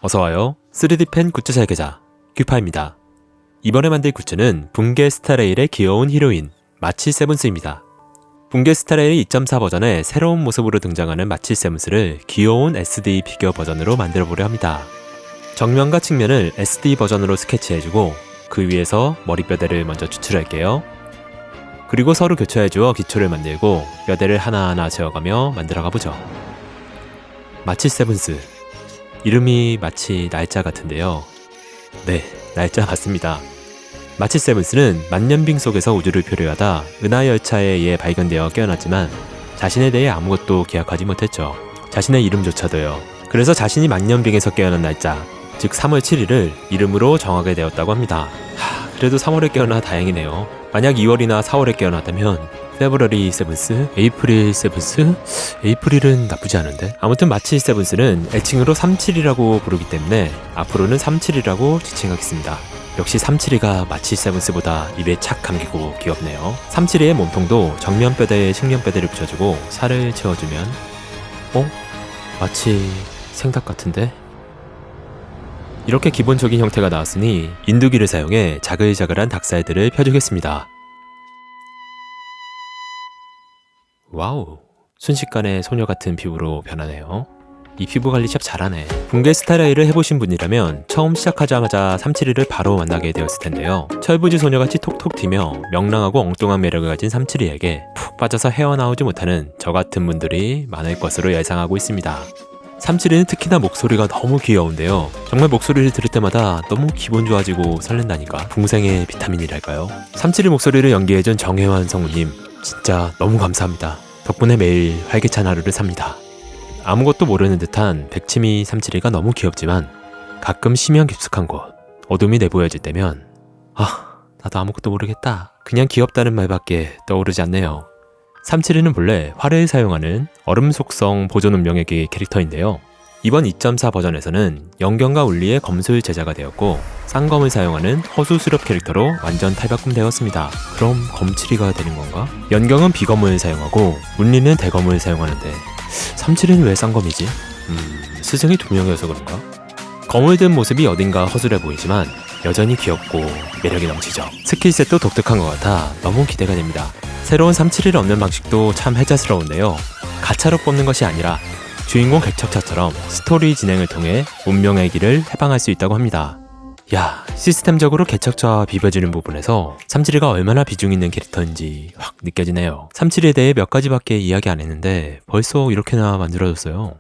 어서와요. 3D 펜 굿즈 설계자 규파입니다. 이번에 만들 굿즈는 붕괴 스타레일의 귀여운 히로인 마치 세븐스입니다. 붕괴 스타레일 2.4 버전의 새로운 모습으로 등장하는 마치 세븐스를 귀여운 SD 피규어 버전으로 만들어보려 합니다. 정면과 측면을 SD 버전으로 스케치해주고 그 위에서 머리뼈대를 먼저 추출할게요. 그리고 서로 교차해주어 기초를 만들고 뼈대를 하나하나 재어가며 만들어가보죠. 마치 세븐스, 이름이 마치 날짜 같은데요. 네, 날짜 맞습니다. 마치 세븐스는 만년빙 속에서 우주를 표류하다 은하열차에 의해 발견되어 깨어났지만 자신에 대해 아무것도 기억하지 못했죠. 자신의 이름조차도요. 그래서 자신이 만년빙에서 깨어난 날짜, 즉 3월 7일을 이름으로 정하게 되었다고 합니다. 그래도 3월에 깨어나 다행이네요. 만약 2월이나 4월에 깨어났다면 페브러리 세븐스? 에이프릴 세븐스? 에이프릴은 나쁘지 않은데? 아무튼 마치 세븐스는 애칭으로 37이라고 부르기 때문에 앞으로는 37이라고 지칭하겠습니다. 역시 37이가 마치 세븐스보다 입에 착 감기고 귀엽네요. 37이의 몸통도 정면 뼈대에 측면 뼈대를 붙여주고 살을 채워주면 마치 생닭 같은데? 이렇게 기본적인 형태가 나왔으니 인두기를 사용해 자글자글한 닭살들을 펴주겠습니다. 와우, 순식간에 소녀 같은 피부로 변하네요. 이 피부 관리샵 잘하네. 붕괴 스타레일을 해보신 분이라면 처음 시작하자마자 372를 바로 만나게 되었을 텐데요. 철부지 소녀같이 톡톡 튀며 명랑하고 엉뚱한 매력을 가진 372에게 푹 빠져서 헤어나오지 못하는 저 같은 분들이 많을 것으로 예상하고 있습니다. 372는 특히나 목소리가 너무 귀여운데요. 정말 목소리를 들을 때마다 너무 기분 좋아지고 설렌다니까. 붕생의 비타민이랄까요. 372 목소리를 연기해준 정혜환 성우님, 진짜 너무 감사합니다. 덕분에 매일 활기찬 하루를 삽니다. 아무것도 모르는 듯한 백치미 372가 너무 귀엽지만 가끔 심연 깊숙한 곳, 어둠이 내보여질 때면 나도 아무것도 모르겠다, 그냥 귀엽다는 말밖에 떠오르지 않네요. 372는 본래 활을 사용하는 얼음 속성 보존 운명의 캐릭터인데요. 이번 2.4 버전에서는 연경과 울리의 검술 제자가 되었고 쌍검을 사용하는 허수 수렵 캐릭터로 완전 탈바꿈되었습니다. 그럼 검칠이가 되는 건가? 연경은 비검을 사용하고 울리는 대검을 사용하는데 372는 왜 쌍검이지? 스승이 2명이어서 그런가? 검을 든 모습이 어딘가 허술해 보이지만 여전히 귀엽고 매력이 넘치죠. 스킬셋도 독특한 것 같아 너무 기대가 됩니다. 새로운 371을 얻는 방식도 참 혜자스러운데요. 가차로 뽑는 것이 아니라 주인공 개척차처럼 스토리 진행을 통해 운명의 길을 해방할 수 있다고 합니다. 야, 시스템적으로 개척차와 비벼지는 부분에서 372가 얼마나 비중 있는 캐릭터인지 확 느껴지네요. 372에 대해 몇 가지밖에 이야기 안 했는데 벌써 이렇게나 만들어졌어요.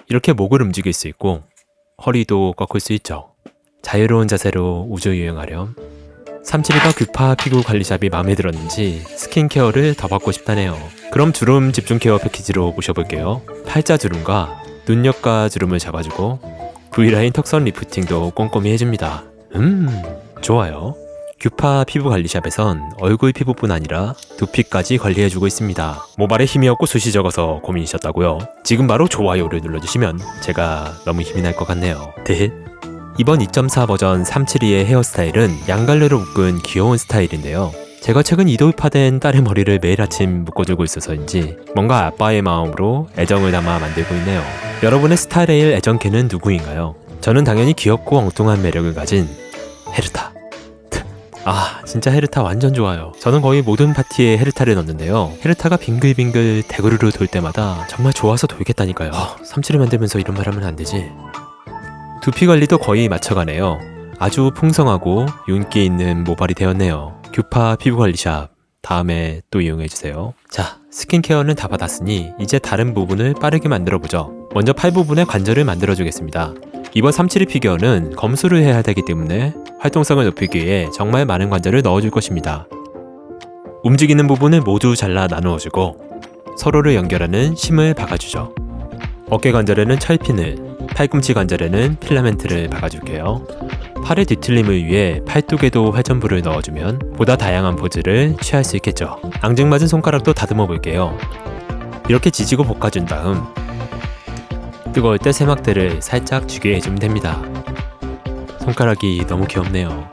이렇게 목을 움직일 수 있고 허리도 꺾을 수 있죠. 자유로운 자세로 우주 유행하렴. 372가 규파 피부 관리샵이 마음에 들었는지 스킨케어를 더 받고 싶다네요. 그럼 주름 집중 케어 패키지로 모셔볼게요. 팔자 주름과 눈옆과 주름을 잡아주고 V라인 턱선 리프팅도 꼼꼼히 해줍니다. 좋아요. 규파 피부 관리샵에선 얼굴 피부뿐 아니라 두피까지 관리해주고 있습니다. 모발에 힘이 없고 숱이 적어서 고민이셨다고요? 지금 바로 좋아요를 눌러주시면 제가 너무 힘이 날 것 같네요. 이번 2.4 버전 372의 헤어스타일은 양갈래로 묶은 귀여운 스타일인데요. 제가 최근 이돌파된 딸의 머리를 매일 아침 묶어주고 있어서인지 뭔가 아빠의 마음으로 애정을 담아 만들고 있네요. 여러분의 스타레일 애정캐는 누구인가요? 저는 당연히 귀엽고 엉뚱한 매력을 가진 헤르타. 진짜 헤르타 완전 좋아요. 저는 거의 모든 파티에 헤르타를 넣는데요. 헤르타가 빙글빙글 대구르르 돌 때마다 정말 좋아서 돌겠다니까요. 372 만들면서 이런 말 하면 안 되지. 두피 관리도 거의 맞춰가네요. 아주 풍성하고 윤기 있는 모발이 되었네요. 규파 피부관리샵 다음에 또 이용해주세요. 자, 스킨케어는 다 받았으니 이제 다른 부분을 빠르게 만들어보죠. 먼저 팔 부분에 관절을 만들어주겠습니다. 이번 372 피규어는 검수를 해야 되기 때문에 활동성을 높이기 위해 정말 많은 관절을 넣어줄 것입니다. 움직이는 부분을 모두 잘라 나누어주고 서로를 연결하는 심을 박아주죠. 어깨 관절에는 철핀을, 팔꿈치 관절에는 필라멘트를 박아줄게요. 팔의 뒤틀림을 위해 팔뚝에도 회전부를 넣어주면 보다 다양한 포즈를 취할 수 있겠죠. 앙증맞은 손가락도 다듬어 볼게요. 이렇게 지지고 볶아준 다음 뜨거울 때 세막대를 살짝 쥐게 해주면 됩니다. 손가락이 너무 귀엽네요.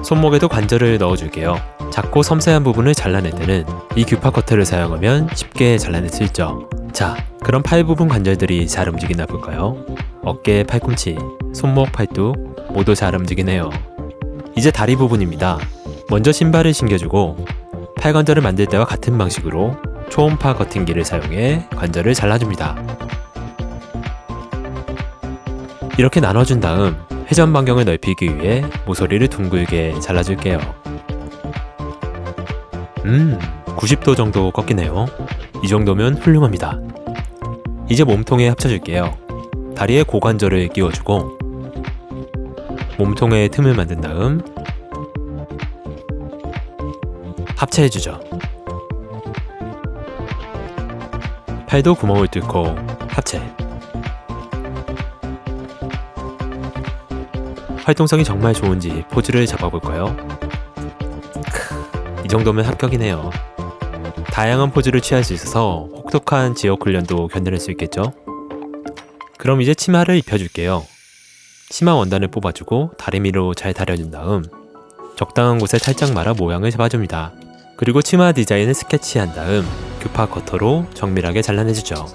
손목에도 관절을 넣어줄게요. 작고 섬세한 부분을 잘라낼 때는 이 규파 커터를 사용하면 쉽게 잘라낼 수 있죠. 자, 그럼 팔 부분 관절들이 잘 움직이나 볼까요? 어깨, 팔꿈치, 손목, 팔뚝 모두 잘 움직이네요. 이제 다리 부분입니다. 먼저 신발을 신겨주고 팔관절을 만들 때와 같은 방식으로 초음파 커팅기를 사용해 관절을 잘라줍니다. 이렇게 나눠준 다음 회전 반경을 넓히기 위해 모서리를 둥글게 잘라줄게요. 90도 정도 꺾이네요. 이 정도면 훌륭합니다. 이제 몸통에 합쳐줄게요. 다리에 고관절을 끼워주고 몸통에 틈을 만든 다음 합체해주죠. 팔도 구멍을 뚫고 합체. 활동성이 정말 좋은지 포즈를 잡아볼까요? 이 정도면 합격이네요. 다양한 포즈를 취할 수 있어서 혹독한 지역 훈련도 견뎌낼 수 있겠죠? 그럼 이제 치마를 입혀줄게요. 치마 원단을 뽑아주고 다리미로 잘 다려준 다음 적당한 곳에 살짝 말아 모양을 잡아줍니다. 그리고 치마 디자인을 스케치한 다음 규파 커터로 정밀하게 잘라내주죠.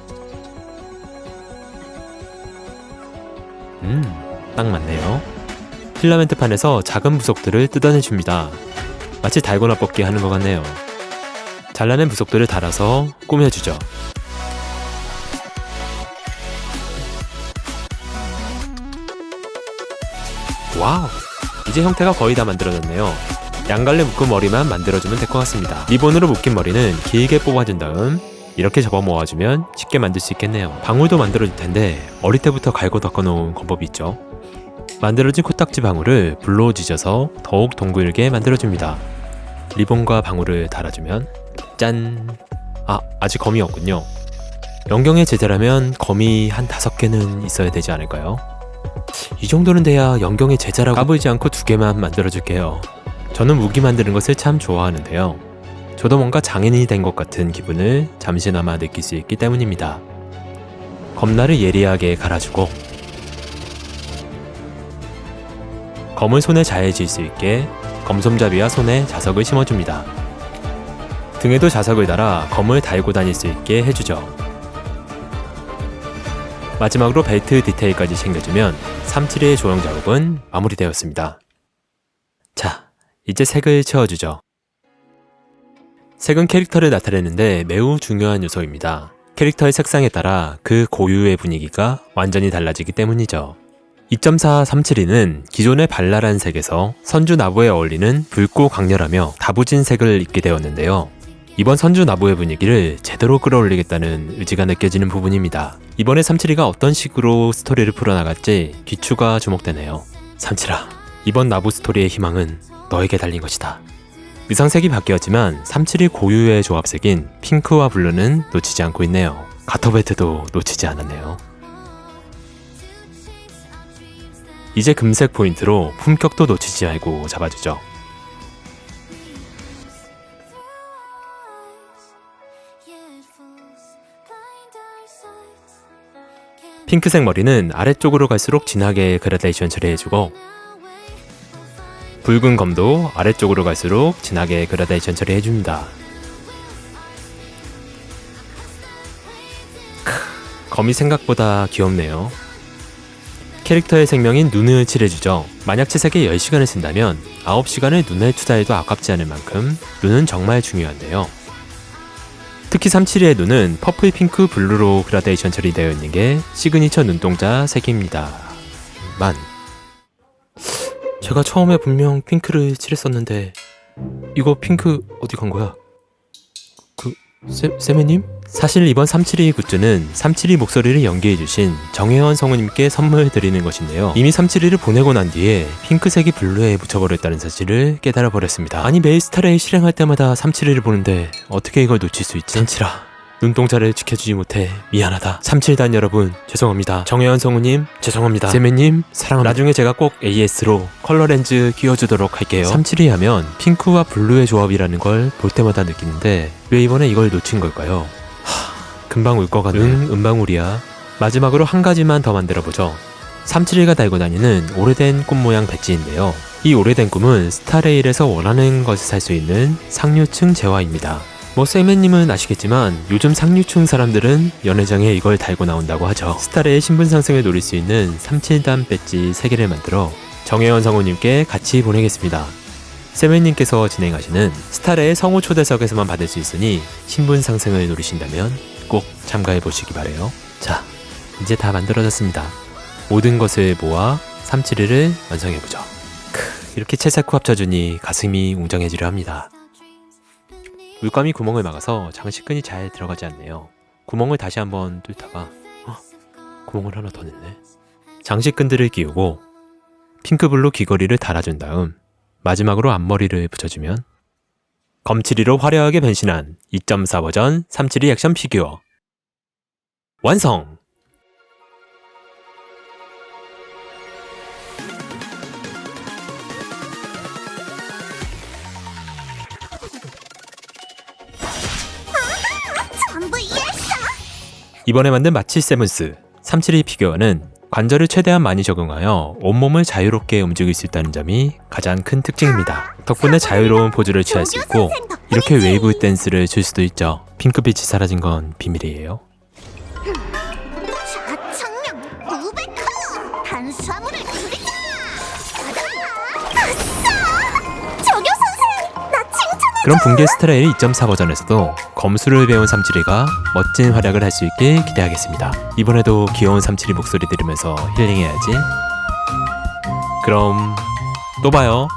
딱 맞네요. 필라멘트 판에서 작은 부속들을 뜯어내줍니다. 마치 달고나 뽑기 하는 것 같네요. 잘라낸 부속들을 달아서 꾸며주죠. 와우! 이제 형태가 거의 다 만들어졌네요. 양갈래 묶은 머리만 만들어주면 될 것 같습니다. 리본으로 묶인 머리는 길게 뽑아준 다음 이렇게 접어 모아주면 쉽게 만들 수 있겠네요. 방울도 만들어줄 텐데 어릴 때부터 갈고 닦아놓은 권법이 있죠. 만들어진 코딱지 방울을 불로 지져서 더욱 동글게 만들어줍니다. 리본과 방울을 달아주면 짠! 아직 검이 없군요. 영경의 제자라면 검이 한 5개는 있어야 되지 않을까요? 이 정도는 돼야 영경의 제자라고 까불지 않고 2개만 만들어줄게요. 저는 무기 만드는 것을 참 좋아하는데요. 저도 뭔가 장인이 된 것 같은 기분을 잠시나마 느낄 수 있기 때문입니다. 검날을 예리하게 갈아주고 검을 손에 잘 쥘 수 있게 검손잡이와 손에 자석을 심어줍니다. 등에도 자석을 달아 검을 달고 다닐 수 있게 해주죠. 마지막으로 벨트 디테일까지 챙겨주면 372의 조형 작업은 마무리되었습니다. 자, 이제 색을 채워주죠. 색은 캐릭터를 나타내는데 매우 중요한 요소입니다. 캐릭터의 색상에 따라 그 고유의 분위기가 완전히 달라지기 때문이죠. 2.4 372는 기존의 발랄한 색에서 선주 나부에 어울리는 붉고 강렬하며 다부진 색을 입게 되었는데요. 이번 선주 나부의 분위기를 제대로 끌어올리겠다는 의지가 느껴지는 부분입니다. 이번에 372가 어떤 식으로 스토리를 풀어나갈지 귀추가 주목되네요. 372, 이번 나부 스토리의 희망은 너에게 달린 것이다. 의상색이 바뀌었지만 372 고유의 조합색인 핑크와 블루는 놓치지 않고 있네요. 가터벨트도 놓치지 않았네요. 이제 금색 포인트로 품격도 놓치지 말고 잡아주죠. 핑크색 머리는 아래쪽으로 갈수록 진하게 그라데이션 처리해주고 붉은 검도 아래쪽으로 갈수록 진하게 그라데이션 처리해줍니다. 검이 생각보다 귀엽네요. 캐릭터의 생명인 눈을 칠해주죠. 만약 채색에 10시간을 쓴다면 9시간을 눈에 투자해도 아깝지 않을 만큼 눈은 정말 중요한데요. 특히 372의 눈은 퍼플, 핑크, 블루로 그라데이션 처리되어 있는 게 시그니처 눈동자 색입니다. 제가 처음에 분명 핑크를 칠했었는데 이거 핑크 어디 간 거야? 세메님? 사실 이번 372 굿즈는 372 목소리를 연기해주신 정혜원 성우님께 선물 드리는 것인데요. 이미 372를 보내고 난 뒤에 핑크색이 블루에 묻혀버렸다는 사실을 깨달아버렸습니다. 아니 매일 스타레이 실행할 때마다 372를 보는데 어떻게 이걸 놓칠 수 있지? 372, 눈동자를 지켜주지 못해 미안하다. 372단 여러분 죄송합니다. 정혜원 성우님 죄송합니다. 세메님 사랑합니다. 나중에 제가 꼭 AS로 컬러 렌즈 끼워주도록 할게요. 372 하면 핑크와 블루의 조합이라는 걸 볼 때마다 느끼는데 왜 이번에 이걸 놓친 걸까요? 금방 울 것 같네. 은방울이야. 마지막으로 한 가지만 더 만들어보죠. 372가 달고 다니는 오래된 꿈 모양 배지인데요. 이 오래된 꿈은 스타레일에서 원하는 것을 살 수 있는 상류층 재화입니다. 뭐 쌤매님은 아시겠지만 요즘 상류층 사람들은 연회장에 이걸 달고 나온다고 하죠. 스타레의 신분 상승을 노릴 수 있는 37단 배지 3개를 만들어 정혜원 성우님께 같이 보내겠습니다. 쌤매님께서 진행하시는 스타레의 성우 초대석에서만 받을 수 있으니 신분 상승을 노리신다면 꼭 참가해 보시기 바래요. 자, 이제 다 만들어졌습니다. 모든 것을 모아 371을 완성해보죠. 이렇게 채사쿠 합쳐주니 가슴이 웅장해지려 합니다. 물감이 구멍을 막아서 장식끈이 잘 들어가지 않네요. 구멍을 다시 한번 뚫다가 구멍을 하나 더 냈네. 장식끈들을 끼우고 핑크블루 귀걸이를 달아준 다음 마지막으로 앞머리를 붙여주면 검칠이로 화려하게 변신한 2.4 버전 372 액션 피규어 완성! 이번에 만든 마치 세븐스 372 피규어는 관절을 최대한 많이 적용하여 온몸을 자유롭게 움직일 수 있다는 점이 가장 큰 특징입니다. 덕분에 자유로운 포즈를 취할 수 있고 이렇게 웨이브 댄스를 출 수도 있죠. 핑크빛이 사라진 건 비밀이에요. 자청량 500호 탄수화물을 줄이자. 저교 선생, 나 칭찬해. 그럼 붕괴 스타레일 2.4 버전에서도 검수를 배운 372가 멋진 활약을 할 수 있길 기대하겠습니다. 이번에도 귀여운 372 목소리 들으면서 힐링해야지. 그럼 또 봐요.